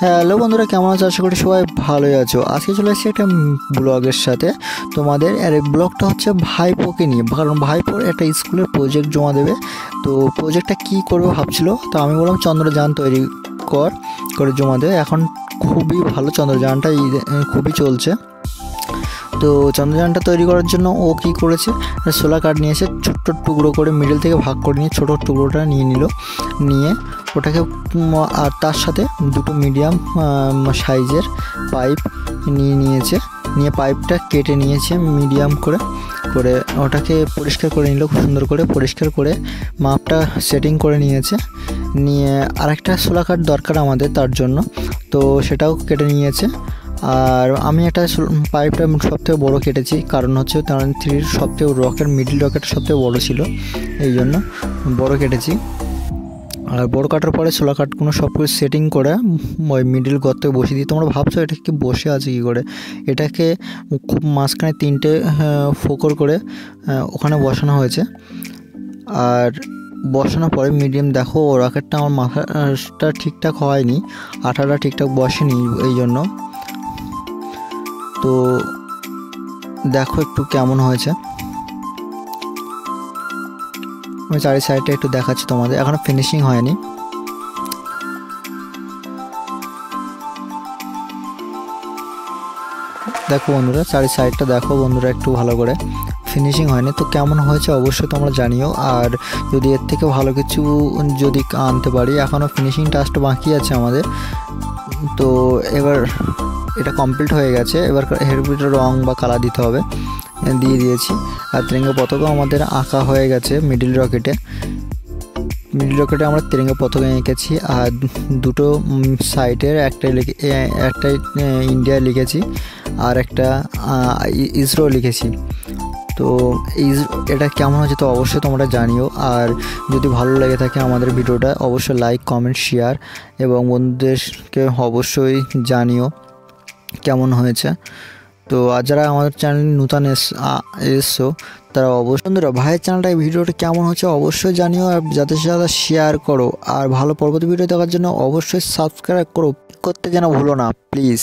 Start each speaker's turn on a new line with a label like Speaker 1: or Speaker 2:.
Speaker 1: Hello বন্ধুরা, কেমন আছো? আশা করি সবাই ভালোই আছো। আজকে চলে এসেছি একটা ব্লগের সাথে তোমাদের। আর এই ব্লগটা হচ্ছে ভাইপোকে নিয়ে, কারণ ভাইপোর একটা স্কুলের প্রজেক্ট জমা দেবে। তো প্রজেক্টটা কী করবে ভাবছিল, তো আমি বললাম চন্দ্রযান তৈরি করে জমা দেবে। এখন খুবই ভালো, চন্দ্রযানটা খুবই চলছে। তো চন্দ্রযানটা তৈরি করার জন্য ও কী করেছে, সোলার কাঠ নিয়ে এসে ছোট্ট টুকরো করে মিডল থেকে ভাগ করে নিয়ে ছোটো টুকরোটা নিয়ে ওটাকে আর তার সাথে দুটো মিডিয়াম সাইজের পাইপ নিয়ে পাইপটা কেটে নিয়েছে মিডিয়াম করে ওটাকে পরিষ্কার করে নিল, খুব সুন্দর করে পরিষ্কার করে মাপটা সেটিং করে নিয়ে আরেকটা সোলার কাঠ দরকার আমাদের তার জন্য, তো সেটাও কেটে নিয়েছে। আর আমি একটা পাইপটা সবথেকে বড়ো কেটেছি, কারণ হচ্ছে তারান থ্রির সবথেকে মিডল রকেটটা সবথেকে বড়ো ছিল, এই জন্য বড়ো কেটেছি। আর বড়ো কাটার পরে সোলার কাঠগুলো সব কিছু সেটিং করে ওই মিডল গর্তে বসিয়ে দিই। তোমরা ভাবছো এটা কি বসে আছে কী করে, এটাকে খুব মাঝখানে তিনটে ফোকর করে ওখানে বসানো হয়েছে। আর বসানোর পরে মিডিয়াম দেখো রকেটটা আমার মাথাটা ঠিকঠাক হয়নি, আঠাটা ঠিকঠাক বসেনি, এই জন্য। তো দেখো একটু কেমন হয়েছে, আমি চারি সাইডটা একটু দেখাচ্ছি তোমাদের, এখনো ফিনিশিং হয়নি। দেখো বন্ধুরা, চারি সাইডটা দেখো বন্ধুরা একটু ভালো করে, ফিনিশিং হয়নি। তো কেমন হয়েছে অবশ্যই তোমরা জানিও। আর যদি এর থেকে ভালো কিছু যদি আনতে পারি, এখনও ফিনিশিং টাচটা বাকি আছে আমাদের। তো এবার এটা কমপ্লিট হয়ে গেছে, এবার এর ভিতরে রং বা কালার দিতে হবে, দিয়ে দিয়েছি। আর তিরঙ্গা পতাকাও আমাদের আঁকা হয়ে গেছে মিডল রকেটে আমরা তিরঙ্গা পতাকা এঁকেছি। আর দুটো সাইডের একটা ইন্ডিয়া লিখেছি আর একটা ইসরো লিখেছি। তো এটা কেমন হচ্ছে তো অবশ্যই তোমরা জানিও। আর যদি ভালো লেগে থাকে আমাদের ভিডিওটা, অবশ্যই লাইক, কমেন্ট, শেয়ার এবং বন্ধুদেরকে অবশ্যই জানিও কেমন হয়েছে। তো আর যারা আমাদের চ্যানেল নতুন এসছো তারা অবশ্যই বন্ধুরা ভাইয়ের চ্যানেলটা ভিডিওটা কেমন হচ্ছে অবশ্যই জানিও, আর যাতে সাথে শেয়ার করো। আর ভালো পরবর্তী ভিডিও দেখার জন্য অবশ্যই সাবস্ক্রাইব করতে যেন ভুলো না প্লিজ।